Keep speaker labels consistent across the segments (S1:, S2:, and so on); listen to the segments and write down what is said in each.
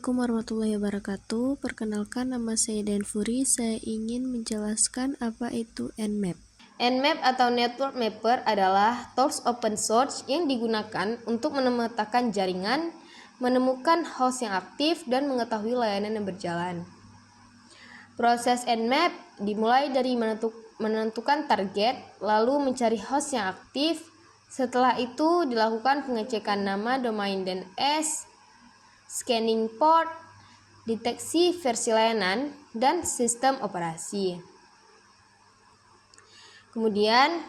S1: Assalamualaikum warahmatullahi wabarakatuh. Perkenalkan, nama saya Danfuri. Saya ingin menjelaskan apa itu Nmap.
S2: Nmap atau Network Mapper adalah tools open source yang digunakan untuk memetakan jaringan, menemukan host yang aktif, dan mengetahui layanan yang berjalan. Proses Nmap dimulai dari menentukan target, lalu mencari host yang aktif. Setelah itu dilakukan pengecekan nama domain DNS, scanning port, deteksi versi layanan, dan sistem operasi. Kemudian,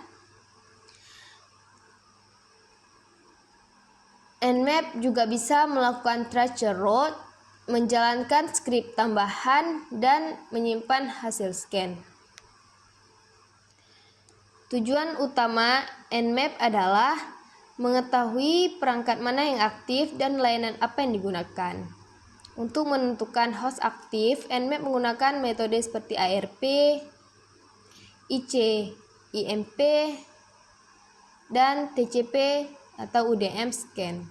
S2: Nmap juga bisa melakukan tracer route, menjalankan skrip tambahan, dan menyimpan hasil scan. Tujuan utama Nmap adalah mengetahui perangkat mana yang aktif dan layanan apa yang digunakan. Untuk menentukan host aktif, Nmap menggunakan metode seperti ARP, IC-IMP, dan TCP atau UDM scan.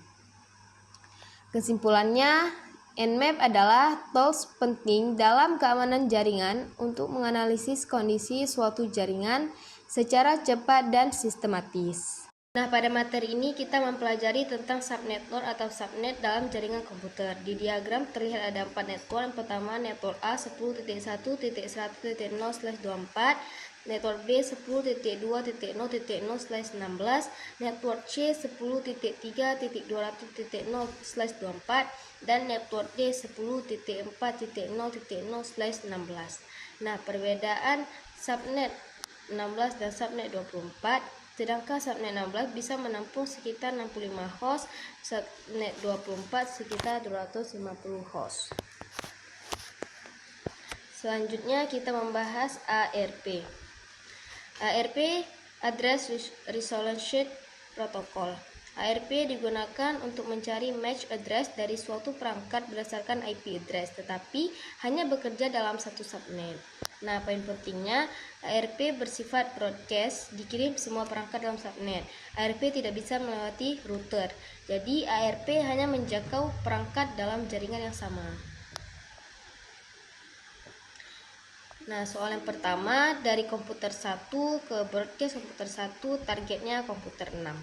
S2: Kesimpulannya, Nmap adalah tools penting dalam keamanan jaringan untuk menganalisis kondisi suatu jaringan secara cepat dan sistematis. Nah, pada materi ini kita mempelajari tentang subnetwork atau subnet dalam jaringan komputer. Di diagram terlihat ada 4 network. Yang pertama, network A 10.1.1.0/24, network B 10.2.0.0/16, network C 10.3.200.0/24, dan network D 10.4.0.0/16. Nah, perbedaan subnet 16 dan subnet 24. Sedangkan subnet 16 bisa menampung sekitar 65 host, subnet 24 sekitar 250 host. Selanjutnya kita membahas ARP. ARP Address Resolution Protocol. ARP digunakan untuk mencari match address dari suatu perangkat berdasarkan IP address, tetapi hanya bekerja dalam satu subnet. Nah, poin pentingnya, ARP bersifat broadcast, dikirim semua perangkat dalam subnet. ARP tidak bisa melewati router, jadi ARP hanya menjangkau perangkat dalam jaringan yang sama. Nah, soal yang pertama, dari komputer 1 ke broadcast komputer 1, targetnya komputer 6.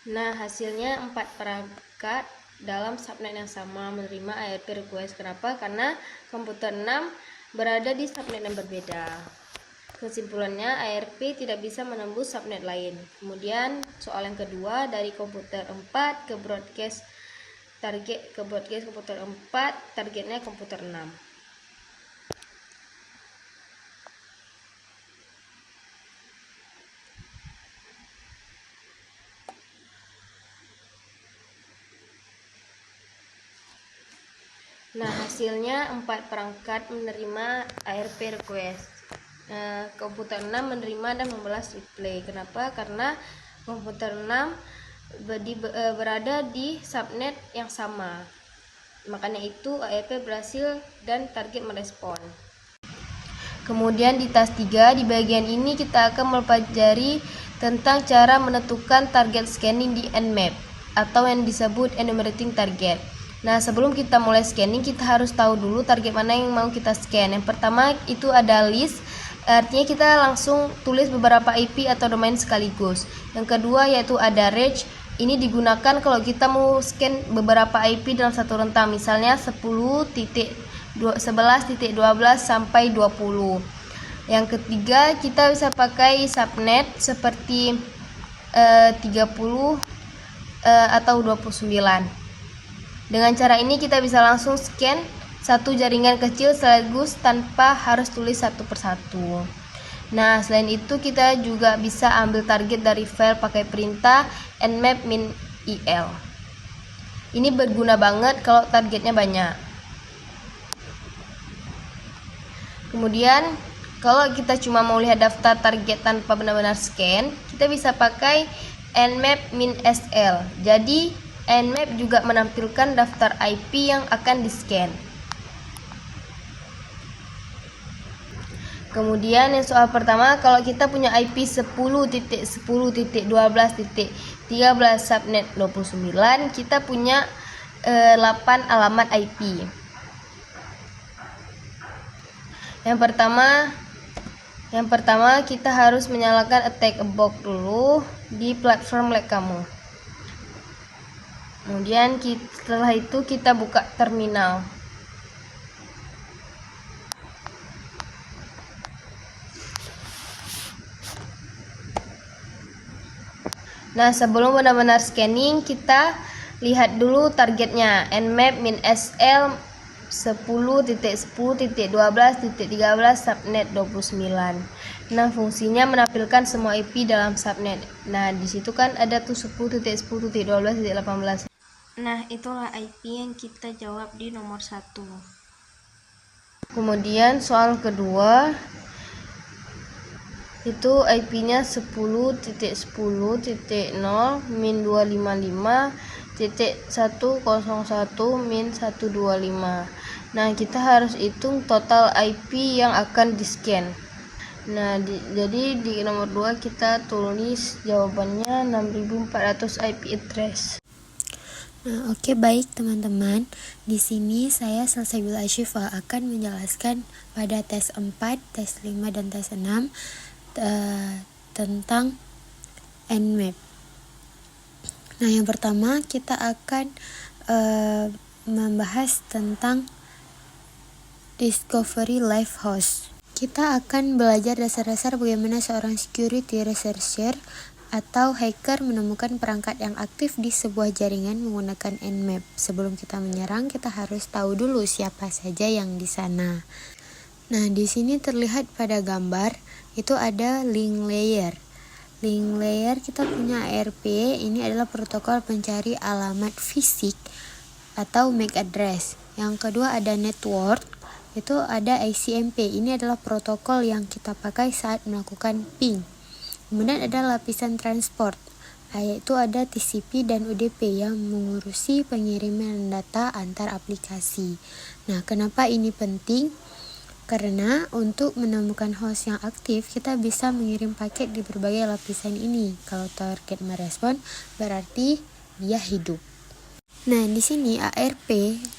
S2: Nah, hasilnya 4 perangkat dalam subnet yang sama menerima ARP request. Kenapa? Karena komputer 6 berada di subnet yang berbeda. Kesimpulannya, ARP tidak bisa menembus subnet lain. Kemudian, soal yang kedua, dari komputer 4 ke broadcast komputer 4, targetnya komputer 6. Nah, hasilnya 4 perangkat menerima ARP request. Komputer 6 menerima dan membalas replay. Kenapa? Karena komputer 6 berada di subnet yang sama. Makanya itu ARP berhasil dan target merespon. Kemudian di task 3, di bagian ini kita akan mempelajari tentang cara menentukan target scanning di Nmap atau yang disebut enumerating target. Nah, sebelum kita mulai scanning, kita harus tahu dulu target mana yang mau kita scan. Yang pertama itu ada list, artinya kita langsung tulis beberapa IP atau domain sekaligus. Yang kedua yaitu ada range, ini digunakan kalau kita mau scan beberapa IP dalam satu rentang, misalnya 10.11.12 sampai 20. Yang ketiga kita bisa pakai subnet seperti 30 atau 29. Dengan cara ini kita bisa langsung scan satu jaringan kecil sekaligus tanpa harus tulis satu persatu. Nah, selain itu kita juga bisa ambil target dari file pakai perintah nmap-il. Ini berguna banget kalau targetnya banyak. Kemudian, kalau kita cuma mau lihat daftar target tanpa benar-benar scan, kita bisa pakai nmap-sl. Jadi Nmap juga menampilkan daftar IP yang akan di-scan. Kemudian yang soal pertama, kalau kita punya IP 10.10.12.13 subnet 29, kita punya 8 alamat IP. Yang pertama kita harus menyalakan attack box dulu di platform lab kamu. Kemudian setelah itu kita buka terminal. Nah, sebelum benar-benar scanning, kita lihat dulu targetnya. Nmap -sl 10.10.12.13 subnet 29. Nah, fungsinya menampilkan semua IP dalam subnet. Nah, di situ kan ada tuh 10.10.12.18.
S1: Nah, itulah IP yang kita jawab di nomor 1.
S2: Kemudian soal kedua, itu IP-nya 10.10.255.101-125. Nah, kita harus hitung total IP yang akan di-scan. Nah, jadi di nomor 2 kita tulis jawabannya 6400 IP address.
S1: Nah, oke, baik teman-teman. Di sini saya Salsabila Asyifa akan menjelaskan pada tes 4, tes 5, dan tes 6 tentang Nmap. Nah, yang pertama kita akan membahas tentang Discovery Live Host. Kita akan belajar dasar-dasar bagaimana seorang security researcher atau hacker menemukan perangkat yang aktif di sebuah jaringan menggunakan Nmap. Sebelum kita menyerang, kita harus tahu dulu siapa saja yang di sana. Nah, di sini terlihat pada gambar itu ada link layer. Link layer kita punya ARP, ini adalah protokol pencari alamat fisik atau MAC address. Yang kedua ada network, itu ada ICMP, ini adalah protokol yang kita pakai saat melakukan ping. Kemudian ada lapisan transport, yaitu ada TCP dan UDP yang mengurusi pengiriman data antar aplikasi. Nah, kenapa ini penting? Karena untuk menemukan host yang aktif, kita bisa mengirim paket di berbagai lapisan ini. Kalau target merespon, berarti dia hidup. Nah, di sini ARP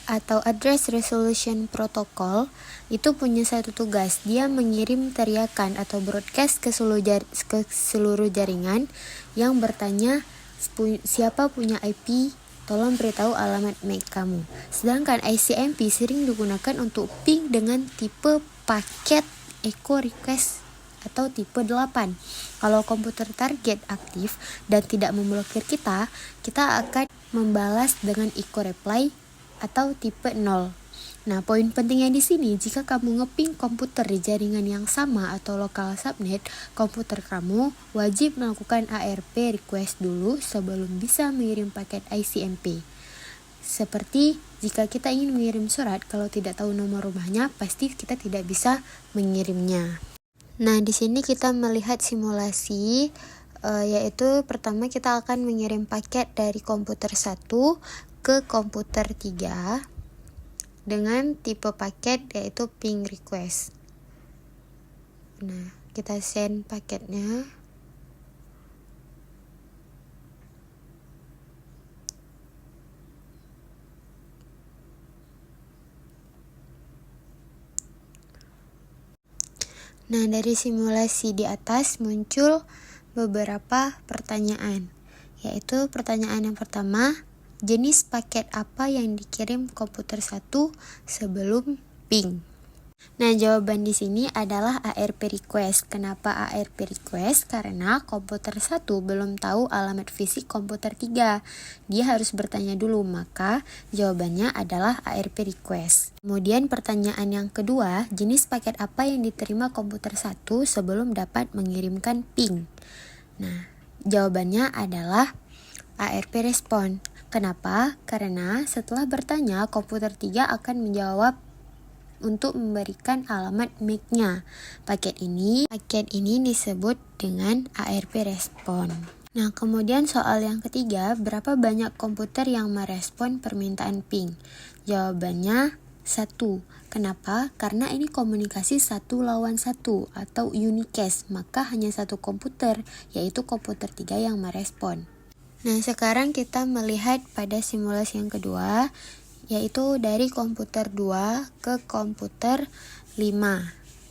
S1: atau Address Resolution Protocol itu punya satu tugas. Dia mengirim teriakan atau broadcast ke seluruh jaringan yang bertanya siapa punya IP, tolong beritahu alamat MAC kamu. Sedangkan ICMP sering digunakan untuk ping dengan tipe paket echo request atau tipe 8. Kalau komputer target aktif dan tidak memblokir kita akan membalas dengan echo reply atau tipe 0. Nah, poin pentingnya di sini, jika kamu ngeping komputer di jaringan yang sama atau lokal subnet, komputer kamu wajib melakukan ARP request dulu sebelum bisa mengirim paket ICMP. Seperti jika kita ingin mengirim surat, kalau tidak tahu nomor rumahnya, pasti kita tidak bisa mengirimnya. Nah, di sini kita melihat simulasi, yaitu pertama kita akan mengirim paket dari komputer 1 ke komputer 3 dengan tipe paket yaitu ping request. Nah, kita send paketnya. Nah, dari simulasi di atas muncul beberapa pertanyaan, yaitu pertanyaan yang pertama, jenis paket apa yang dikirim komputer 1 sebelum ping? Nah, jawaban di sini adalah ARP request. Kenapa ARP request? Karena komputer 1 belum tahu alamat fisik komputer 3. Dia harus bertanya dulu, maka jawabannya adalah ARP request. Kemudian pertanyaan yang kedua, jenis paket apa yang diterima komputer 1 sebelum dapat mengirimkan ping? Nah, jawabannya adalah ARP respon. Kenapa? Karena setelah bertanya, komputer 3 akan menjawab untuk memberikan alamat MAC-nya. Paket ini disebut dengan ARP respon. Nah, kemudian soal yang ketiga, berapa banyak komputer yang merespon permintaan ping? Jawabannya 1. Kenapa? Karena ini komunikasi 1 lawan 1 atau unicast, maka hanya satu komputer, yaitu komputer 3 yang merespon. Nah, sekarang kita melihat pada simulasi yang kedua, yaitu dari komputer 2 ke komputer 5.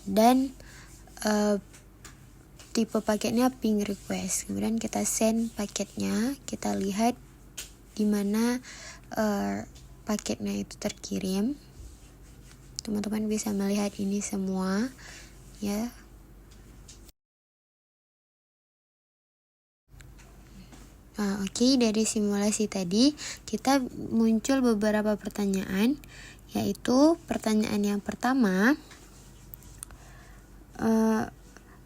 S1: Dan tipe paketnya ping request. Kemudian kita send paketnya, kita lihat di mana paketnya itu terkirim. Teman-teman bisa melihat ini semua ya. Oke, dari simulasi tadi kita muncul beberapa pertanyaan, yaitu pertanyaan yang pertama,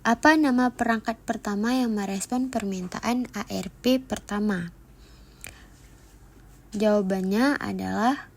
S1: apa nama perangkat pertama yang merespon permintaan ARP pertama? Jawabannya adalah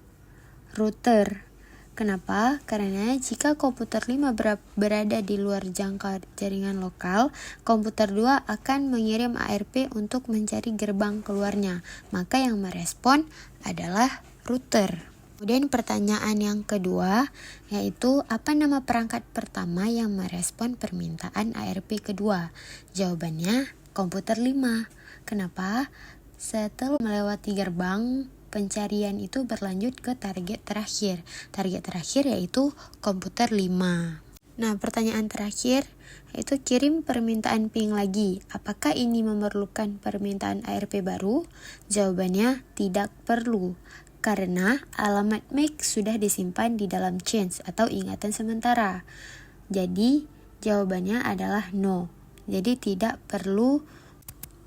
S1: router. Kenapa? Karena jika komputer 5 berada di luar jangkau jaringan lokal, komputer 2 akan mengirim ARP untuk mencari gerbang keluarnya. Maka yang merespon adalah router. Kemudian pertanyaan yang kedua, yaitu apa nama perangkat pertama yang merespon permintaan ARP kedua? Jawabannya komputer 5. Kenapa? Setelah melewati gerbang, pencarian itu berlanjut ke target terakhir. Target terakhir yaitu komputer 5. Nah, pertanyaan terakhir yaitu kirim permintaan ping lagi. Apakah ini memerlukan permintaan ARP baru? Jawabannya tidak perlu. Karena alamat MAC sudah disimpan di dalam change atau ingatan sementara. Jadi, jawabannya adalah no. Jadi, tidak perlu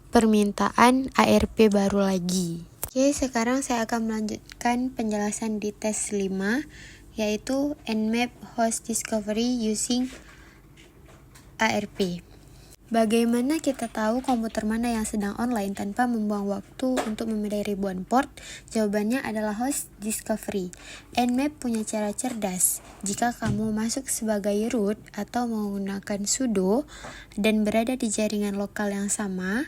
S1: permintaan ARP baru lagi. Oke, sekarang saya akan melanjutkan penjelasan di tes 5, yaitu Nmap Host Discovery using ARP. Bagaimana kita tahu komputer mana yang sedang online tanpa membuang waktu untuk memilih ribuan port? Jawabannya adalah host discovery. Nmap punya cara cerdas. Jika kamu masuk sebagai root atau menggunakan sudo dan berada di jaringan lokal yang sama,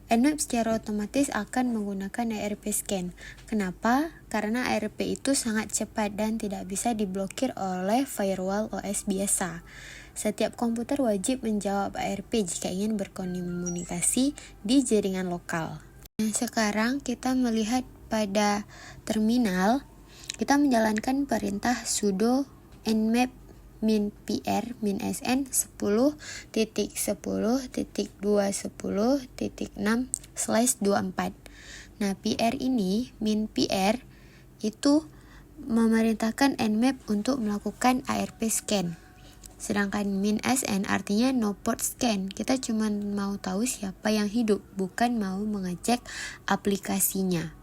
S1: Nmap secara otomatis akan menggunakan ARP scan. Kenapa? Karena ARP itu sangat cepat dan tidak bisa diblokir oleh firewall OS biasa. Setiap komputer wajib menjawab ARP jika ingin berkomunikasi di jaringan lokal. Nah, sekarang kita melihat pada terminal, kita menjalankan perintah sudo nmap -pr -sn 10.10.210.6/24. Nah, pr ini, -pr itu memerintahkan nmap untuk melakukan ARP scan. Sedangkan -sn artinya no port scan. Kita cuma mau tahu siapa yang hidup, bukan mau mengecek aplikasinya.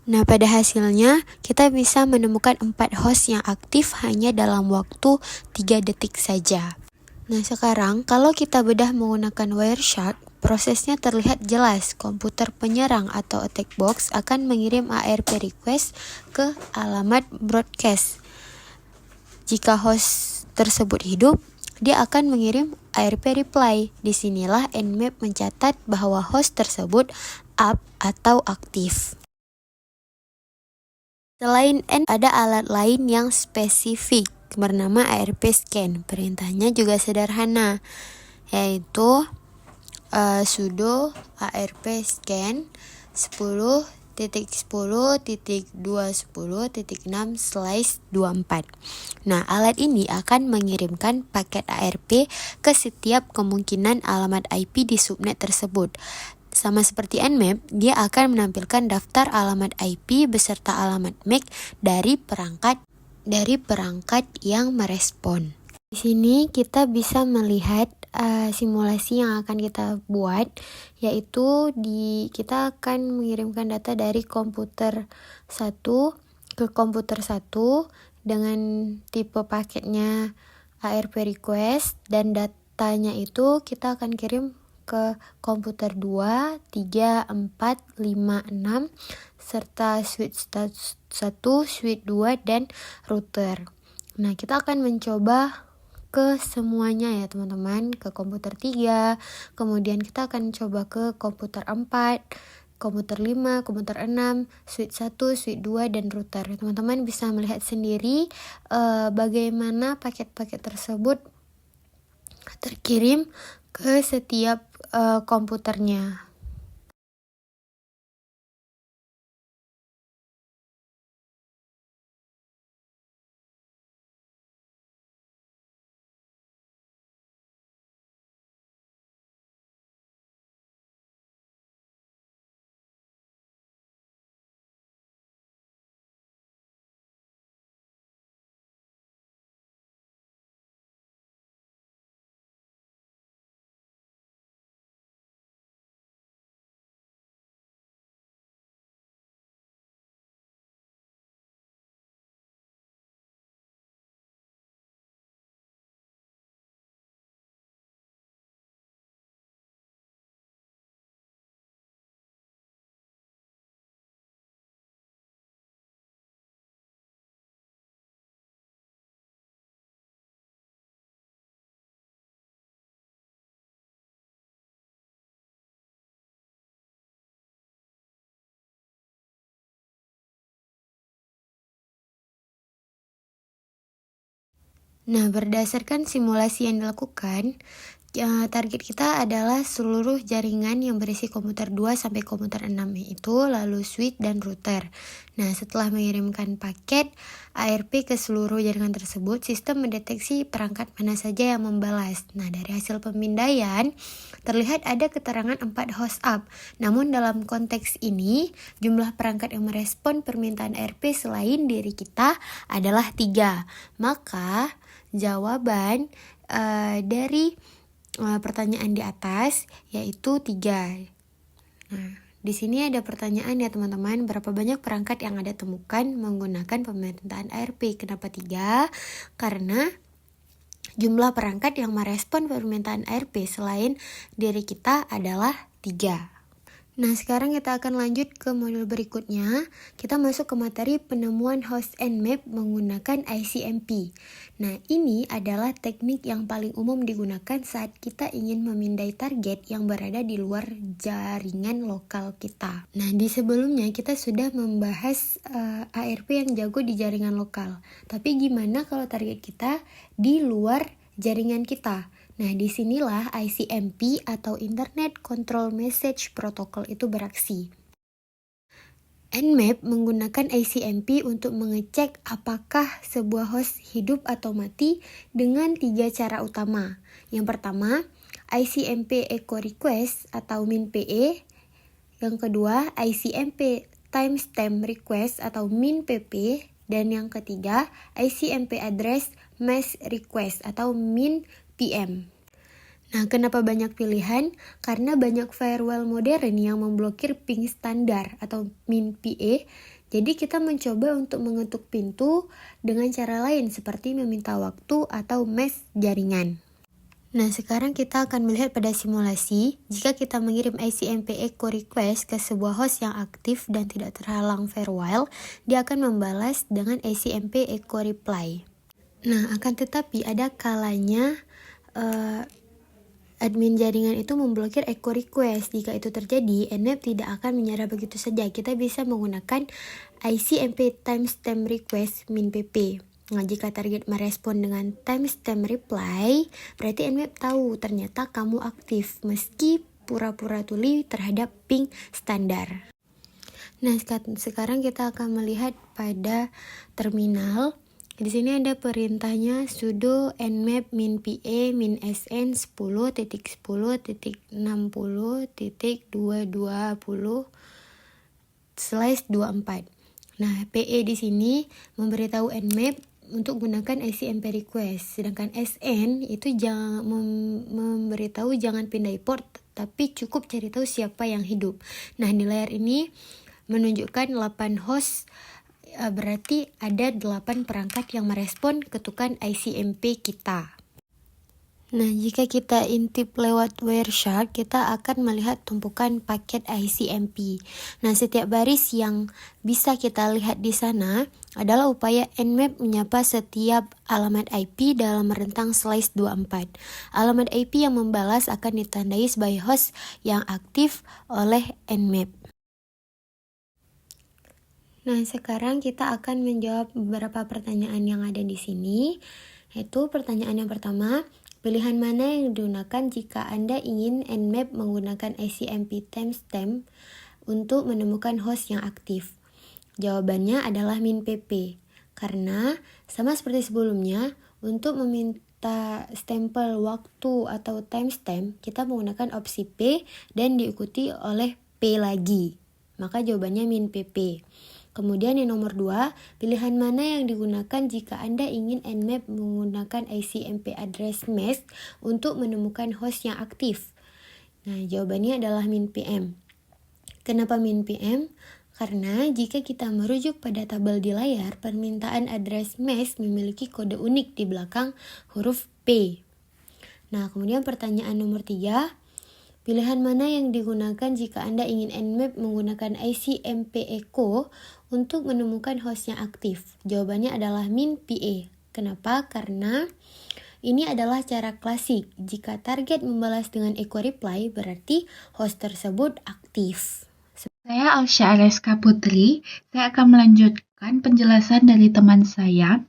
S1: Nah, pada hasilnya kita bisa menemukan 4 host yang aktif hanya dalam waktu 3 detik saja. Nah, sekarang kalau kita bedah menggunakan Wireshark, prosesnya terlihat jelas. Komputer penyerang atau attack box akan mengirim ARP request ke alamat broadcast. Jika host tersebut hidup, dia akan mengirim ARP reply. Disinilah Nmap mencatat bahwa host tersebut up atau aktif. Selain N, ada alat lain yang spesifik bernama ARP scan. Perintahnya juga sederhana, yaitu sudo ARP scan 10.10.210.6/24. Nah, alat ini akan mengirimkan paket ARP ke setiap kemungkinan alamat IP di subnet tersebut. Sama seperti Nmap, dia akan menampilkan daftar alamat IP beserta alamat MAC dari perangkat yang merespon. Di sini kita bisa melihat simulasi yang akan kita buat, yaitu kita akan mengirimkan data dari komputer 1 ke komputer 1 dengan tipe paketnya ARP request, dan datanya itu kita akan kirim ke komputer 2, 3, 4, 5, 6 serta switch 1, switch 2 dan router. Nah, kita akan mencoba ke semuanya ya teman-teman, ke komputer 3, kemudian kita akan coba ke komputer 4 komuter 5, komuter 6, suite 1, suite 2, dan router. Teman-teman bisa melihat sendiri bagaimana paket-paket tersebut terkirim ke setiap komputernya. Nah, berdasarkan simulasi yang dilakukan, target kita adalah seluruh jaringan yang berisi komuter 2 sampai komuter 6, yaitu lalu switch dan router. Nah, setelah mengirimkan paket ARP ke seluruh jaringan tersebut, sistem mendeteksi perangkat mana saja yang membalas. Nah, dari hasil pemindaian, terlihat ada keterangan 4 host up. Namun dalam konteks ini, jumlah perangkat yang merespon permintaan ARP selain diri kita adalah 3. Maka jawaban dari pertanyaan di atas yaitu 3. Nah, di sini ada pertanyaan ya teman-teman, berapa banyak perangkat yang Anda temukan menggunakan permintaan ARP? Kenapa 3? Karena jumlah perangkat yang merespon permintaan ARP selain diri kita adalah 3. Nah, sekarang kita akan lanjut ke modul berikutnya. Kita masuk ke materi penemuan host Nmap menggunakan ICMP. Nah, ini adalah teknik yang paling umum digunakan saat kita ingin memindai target yang berada di luar jaringan lokal kita. Nah, di sebelumnya kita sudah membahas ARP yang jago di jaringan lokal. Tapi gimana kalau target kita di luar jaringan kita? Nah, disinilah ICMP atau Internet Control Message Protocol itu beraksi. Nmap menggunakan ICMP untuk mengecek apakah sebuah host hidup atau mati dengan 3 cara utama. Yang pertama, ICMP Echo Request atau MIN-PE. Yang kedua, ICMP Timestamp Request atau MIN-PP. Dan yang ketiga, ICMP Address Mask Request atau MIN-PM. Nah, kenapa banyak pilihan? Karena banyak firewall modern yang memblokir ping standar atau MIN-PE. Jadi kita mencoba untuk mengetuk pintu dengan cara lain seperti meminta waktu atau mask jaringan. Nah, sekarang kita akan melihat pada simulasi. Jika kita mengirim ICMP Echo Request ke sebuah host yang aktif dan tidak terhalang firewall, dia akan membalas dengan ICMP Echo Reply. Nah, akan tetapi ada kalanya admin jaringan itu memblokir Echo Request. Jika itu terjadi, Nmap tidak akan menyerah begitu saja. Kita bisa menggunakan ICMP Timestamp Request MIN-PP. Nah, jika target merespon dengan timestamp reply, berarti Nmap tahu ternyata kamu aktif meski pura-pura tuli terhadap ping standar. Nah, sekarang kita akan melihat pada terminal. Di sini ada perintahnya sudo nmap min-pa min-sn 10.10.220/24. Nah, PE di sini memberitahu Nmap untuk gunakan ICMP request, sedangkan SN itu jangan memberitahu jangan pindai port, tapi cukup cari tahu siapa yang hidup. Nah, di layar ini menunjukkan 8 host, berarti ada 8 perangkat yang merespon ketukan ICMP kita. Nah, jika kita intip lewat Wireshark, kita akan melihat tumpukan paket ICMP. Nah, setiap baris yang bisa kita lihat di sana adalah upaya Nmap menyapa setiap alamat IP dalam rentang slice 24. Alamat IP yang membalas akan ditandai sebagai host yang aktif oleh Nmap. Nah, sekarang kita akan menjawab beberapa pertanyaan yang ada di sini. Yaitu pertanyaan yang pertama, pilihan mana yang digunakan jika Anda ingin Nmap menggunakan ICMP timestamp untuk menemukan host yang aktif? Jawabannya adalah min pp. Karena sama seperti sebelumnya, untuk meminta stempel waktu atau timestamp, kita menggunakan opsi P dan diikuti oleh P lagi. Maka jawabannya min pp. Kemudian yang nomor 2, pilihan mana yang digunakan jika Anda ingin Nmap menggunakan ICMP address mask untuk menemukan host yang aktif? Nah, jawabannya adalah min pm. Kenapa min pm? Karena jika kita merujuk pada tabel di layar, permintaan address mask memiliki kode unik di belakang huruf P. Nah, kemudian pertanyaan nomor 3, pilihan mana yang digunakan jika Anda ingin Nmap menggunakan ICMP echo untuk menemukan host yang aktif? Jawabannya adalah min PA. Kenapa? Karena ini adalah cara klasik. Jika target membalas dengan echo reply, berarti host tersebut aktif.
S3: Saya Alsya Areska Putri. Saya akan melanjutkan penjelasan dari teman saya.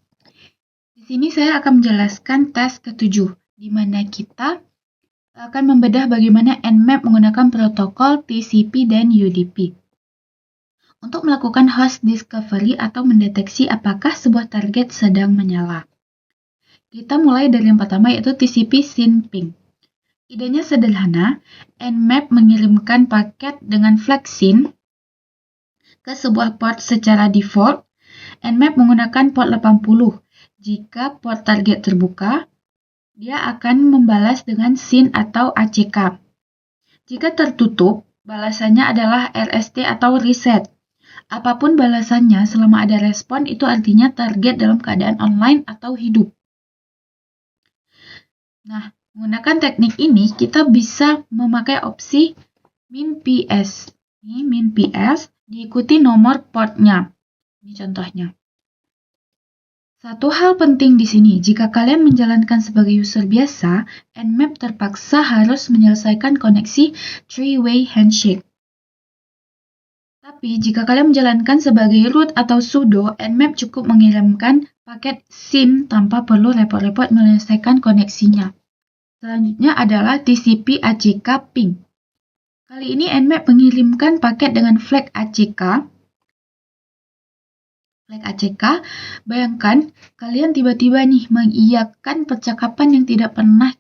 S3: Di sini saya akan menjelaskan tes ke-7, di mana kita akan membedah bagaimana Nmap menggunakan protokol TCP dan UDP untuk melakukan host discovery atau mendeteksi apakah sebuah target sedang menyala. Kita mulai dari yang pertama, yaitu TCP SYN ping. Idenya sederhana, Nmap mengirimkan paket dengan flag SYN ke sebuah port secara default. Nmap menggunakan port 80. Jika port target terbuka, dia akan membalas dengan SYN atau ACK. Jika tertutup, balasannya adalah RST atau reset. Apapun balasannya selama ada respon, itu artinya target dalam keadaan online atau hidup. Nah, menggunakan teknik ini, kita bisa memakai opsi min PS. Ini min PS diikuti nomor portnya. Ini contohnya. Satu hal penting di sini, jika kalian menjalankan sebagai user biasa, Nmap terpaksa harus menyelesaikan koneksi three-way handshake. Tapi jika kalian menjalankan sebagai root atau sudo, Nmap cukup mengirimkan paket SYN tanpa perlu repot-repot menyelesaikan koneksinya. Selanjutnya adalah TCP ACK ping. Kali ini Nmap mengirimkan paket dengan flag ACK. Flag ACK, bayangkan kalian tiba-tiba nih mengiyakan percakapan yang tidak pernah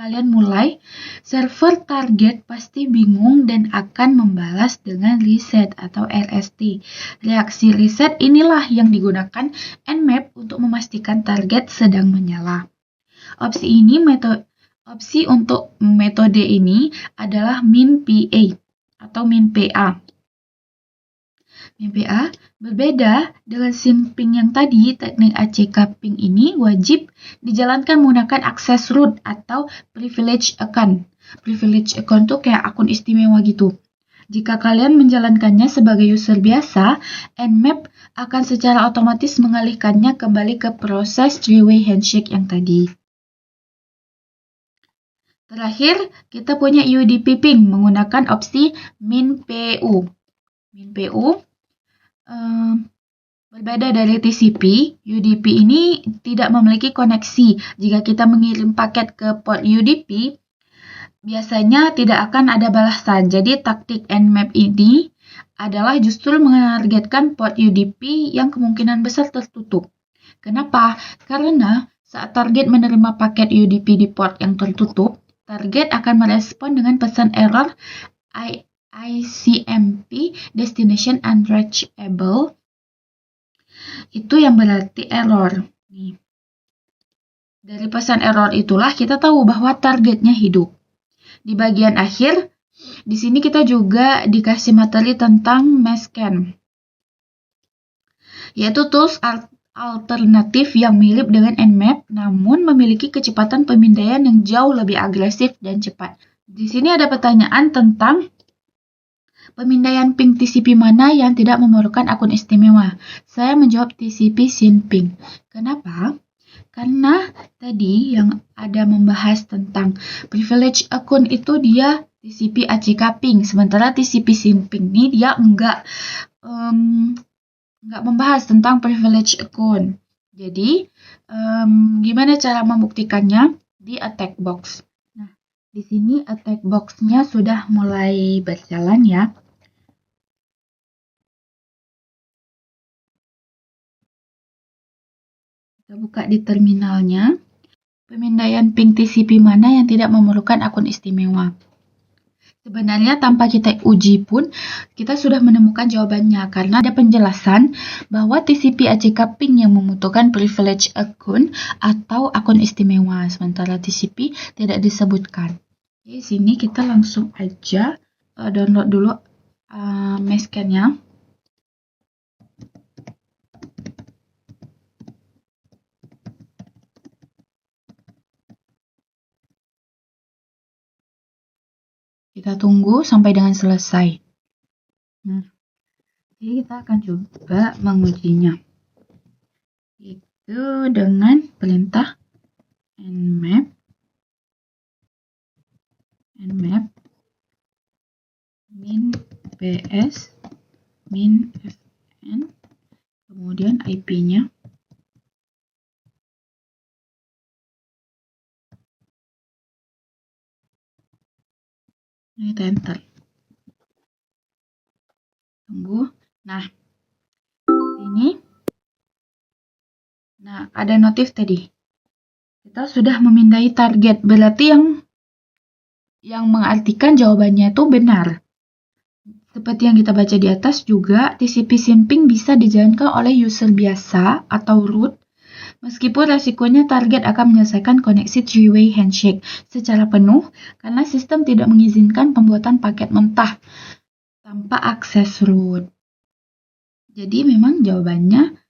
S3: kalian mulai, server target pasti bingung dan akan membalas dengan reset atau RST. Reaksi reset inilah yang digunakan Nmap untuk memastikan target sedang menyala. Opsi untuk metode ini adalah min PA atau min PA. Min PA berbeda dengan SYN ping yang tadi. Teknik ACK ping ini wajib dijalankan menggunakan akses root atau privilege account. Privilege account itu kayak akun istimewa gitu. Jika kalian menjalankannya sebagai user biasa, Nmap akan secara otomatis mengalihkannya kembali ke proses three-way handshake yang tadi. Terakhir, kita punya UDP ping menggunakan opsi min PU. Min PU berbeda dari TCP, UDP ini tidak memiliki koneksi. Jika kita mengirim paket ke port UDP, biasanya tidak akan ada balasan. Jadi taktik Nmap ini adalah justru menargetkan port UDP yang kemungkinan besar tertutup. Kenapa? Karena saat target menerima paket UDP di port yang tertutup, target akan merespon dengan pesan error ICMP destination unreachable. Itu yang berarti error. Nih. Dari pesan error itulah kita tahu bahwa targetnya hidup. Di bagian akhir, di sini kita juga dikasih materi tentang Mescan, yaitu tools alternatif yang mirip dengan Nmap, namun memiliki kecepatan pemindaian yang jauh lebih agresif dan cepat. Di sini ada pertanyaan tentang pemindaian ping TCP mana yang tidak memerlukan akun istimewa. Saya menjawab TCP SYN ping. Kenapa? Karena tadi yang ada membahas tentang privilege akun itu dia TCP ACK ping, sementara TCP SYN ping ini dia enggak nggak membahas tentang privilege account. Jadi, gimana cara membuktikannya? Di attack box. Nah, di sini attack box-nya sudah mulai berjalan ya. Kita buka di terminalnya. Pemindaian ping TCP mana yang tidak memerlukan akun istimewa? Sebenarnya tanpa kita uji pun, kita sudah menemukan jawabannya karena ada penjelasan bahwa TCP ACK ping yang membutuhkan privilege account atau akun istimewa, sementara TCP tidak disebutkan. Di sini kita langsung aja download dulu mescan-nya. Kita tunggu sampai dengan selesai. Jadi kita akan coba mengujinya. Itu dengan perintah nmap min ps min fn, kemudian IP-nya. Ini enter. Tunggu. Nah, ini. Nah, ada notif tadi. Kita sudah memindai target. Berarti yang mengartikan jawabannya itu benar. Seperti yang kita baca di atas juga, TCP SYN-ping bisa dijalankan oleh user biasa atau root, meskipun resikonya target akan menyelesaikan koneksi three-way handshake secara penuh karena sistem tidak mengizinkan pembuatan paket mentah tanpa akses root. Jadi memang jawabannya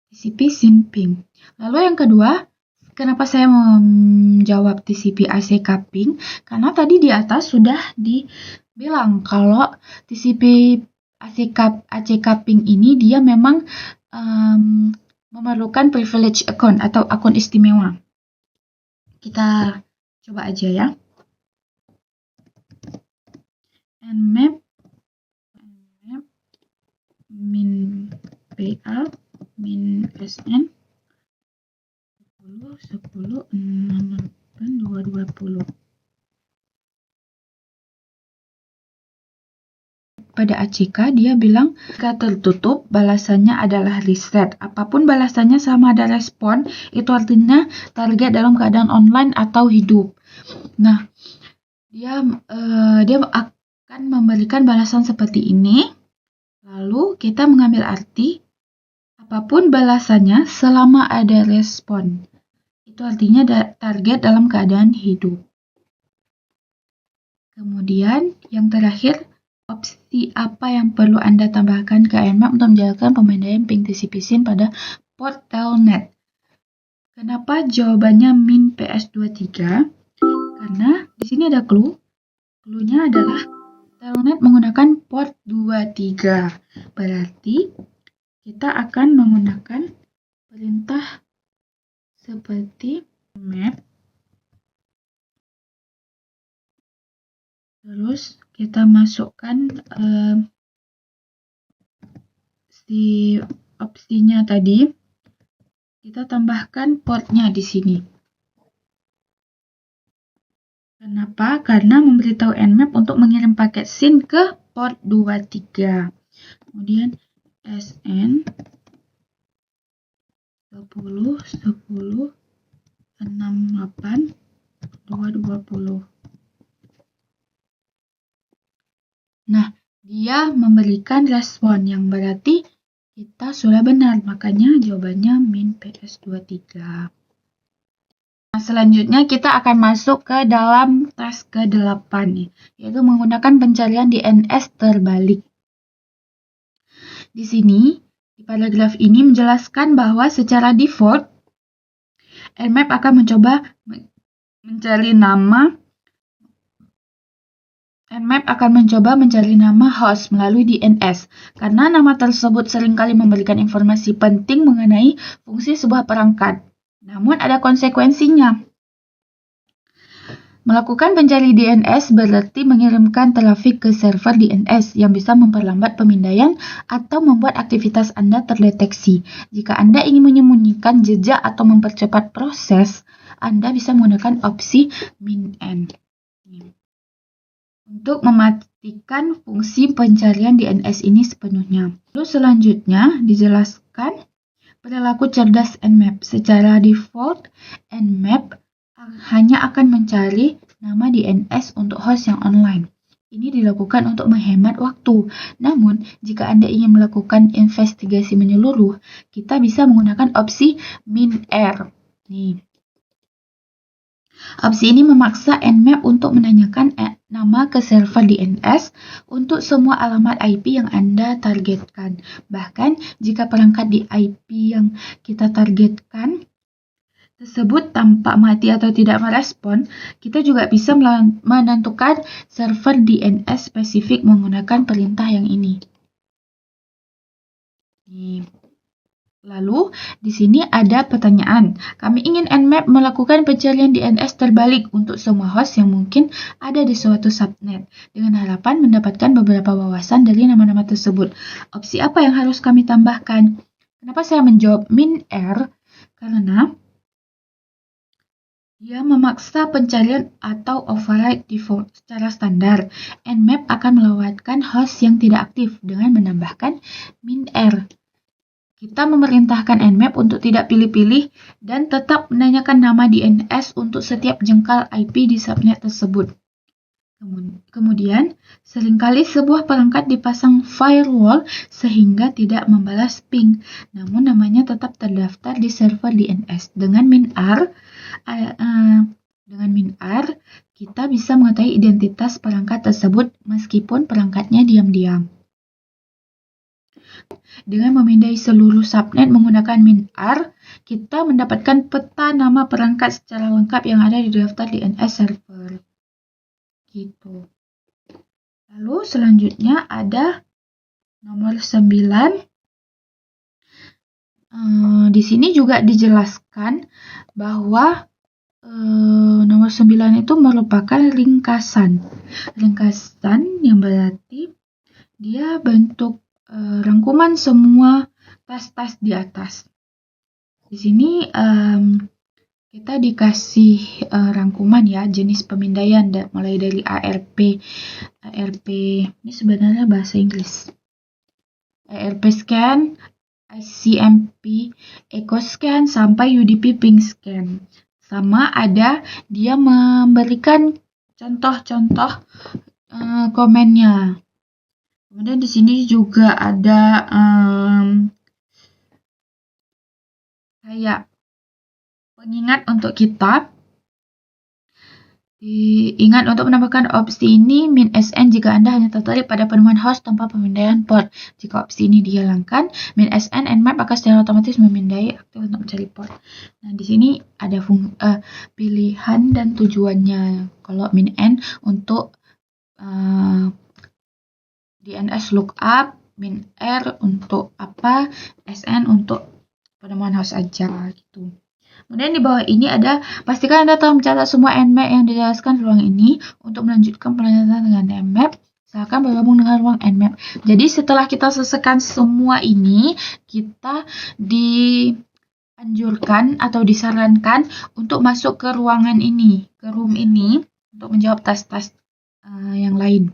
S3: TCP SYN-ping. Lalu yang kedua, kenapa saya menjawab TCP ACK ping? Karena tadi di atas sudah dibilang kalau TCP ACK ping ini dia memang memerlukan privilege account atau akun istimewa. Kita coba aja ya. Nmap min PA min SN 10 68 220. Pada ACK dia bilang jika tertutup balasannya adalah reset. Apapun balasannya sama ada respon, itu artinya target dalam keadaan online atau hidup. Nah, dia akan memberikan balasan seperti ini. Lalu kita mengambil arti apapun balasannya selama ada respon. Itu artinya target dalam keadaan hidup. Kemudian yang terakhir, opsi apa yang perlu Anda tambahkan ke Nmap untuk menjalankan pemindaian ping TCP SYN pada port telnet? Kenapa jawabannya min PS23? Karena di sini ada clue. Clue-nya adalah telnet menggunakan port 23. Berarti kita akan menggunakan perintah seperti map. Terus kita masukkan si opsinya tadi. Kita tambahkan portnya di sini. Kenapa? Karena memberitahu Nmap untuk mengirim paket SYN ke port 23. Kemudian SN 10 10 68 220. Nah, dia memberikan respon yang berarti kita sudah benar, makanya jawabannya min PS23. Nah, selanjutnya kita akan masuk ke dalam tes ke-8 nih, yaitu menggunakan pencarian DNS terbalik. Di sini, di paragraf ini menjelaskan bahwa secara default, Nmap akan mencoba mencari nama host melalui DNS, karena nama tersebut seringkali memberikan informasi penting mengenai fungsi sebuah perangkat. Namun ada konsekuensinya. Melakukan pencari DNS berarti mengirimkan trafik ke server DNS yang bisa memperlambat pemindaian atau membuat aktivitas Anda terdeteksi. Jika Anda ingin menyembunyikan jejak atau mempercepat proses, Anda bisa menggunakan opsi min-n untuk mematikan fungsi pencarian DNS ini sepenuhnya. Lalu selanjutnya dijelaskan perilaku cerdas Nmap. Secara default, Nmap hanya akan mencari nama DNS untuk host yang online. Ini dilakukan untuk menghemat waktu. Namun, jika Anda ingin melakukan investigasi menyeluruh, kita bisa menggunakan opsi min-r. Opsi ini memaksa Nmap untuk menanyakan nama ke server DNS untuk semua alamat IP yang Anda targetkan. Bahkan, jika perangkat di IP yang kita targetkan tersebut tampak mati atau tidak merespon, kita juga bisa menentukan server DNS spesifik menggunakan perintah yang ini. Lalu, di sini ada pertanyaan. Kami ingin Nmap melakukan pencarian DNS terbalik untuk semua host yang mungkin ada di suatu subnet, dengan harapan mendapatkan beberapa wawasan dari nama-nama tersebut. Opsi apa yang harus kami tambahkan? Kenapa saya menjawab min-r? Karena dia memaksa pencarian atau override default secara standar. Nmap akan melewatkan host yang tidak aktif dengan menambahkan min-r. Kita memerintahkan Nmap untuk tidak pilih-pilih dan tetap menanyakan nama DNS untuk setiap jengkal IP di subnet tersebut. Kemudian, seringkali sebuah perangkat dipasang firewall sehingga tidak membalas ping, namun namanya tetap terdaftar di server DNS. Dengan min-r, kita bisa mengetahui identitas perangkat tersebut meskipun perangkatnya diam-diam. Dengan memindai seluruh subnet menggunakan min-r, kita mendapatkan peta nama perangkat secara lengkap yang ada di daftar DNS server. Gitu. Lalu selanjutnya ada nomor 9. Di sini juga dijelaskan bahwa nomor 9 itu merupakan ringkasan. Ringkasan yang berarti dia bentuk rangkuman semua tas-tas di atas. Di sini kita dikasih rangkuman ya, jenis pemindaian mulai dari ARP ini sebenarnya bahasa Inggris. ARP scan, ICMP echo scan sampai UDP ping scan. Sama ada dia memberikan contoh-contoh komennya. Kemudian di sini juga ada kayak pengingat untuk kita. Ingat untuk menambahkan opsi ini min-sn jika Anda hanya tertarik pada penemuan host tanpa pemindaian port. Jika opsi ini dihilangkan, min-sn Nmap akan secara otomatis memindai aktif untuk mencari port. Nah, di sini ada pilihan dan tujuannya. Kalau min-n untuk DNS lookup, min-r untuk apa, sn untuk penemuan host aja gitu. Kemudian di bawah ini ada, pastikan Anda telah mencatat semua Nmap yang dijelaskan di ruang ini. Untuk melanjutkan pelajaran dengan Nmap, silakan bergabung dengan ruang Nmap. Jadi setelah kita selesaikan semua ini, kita dianjurkan atau disarankan untuk masuk ke ruangan ini, ke room ini, untuk menjawab tes-tes yang lain.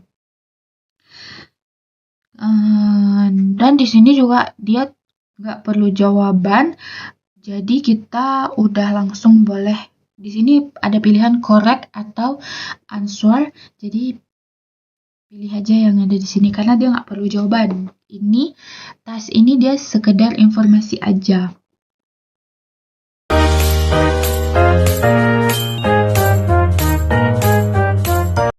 S3: Dan di sini juga dia nggak perlu jawaban. Jadi kita udah langsung boleh, di sini ada pilihan correct atau answer. Jadi pilih aja yang ada di sini karena dia nggak perlu jawaban. Ini tas ini dia sekedar informasi aja.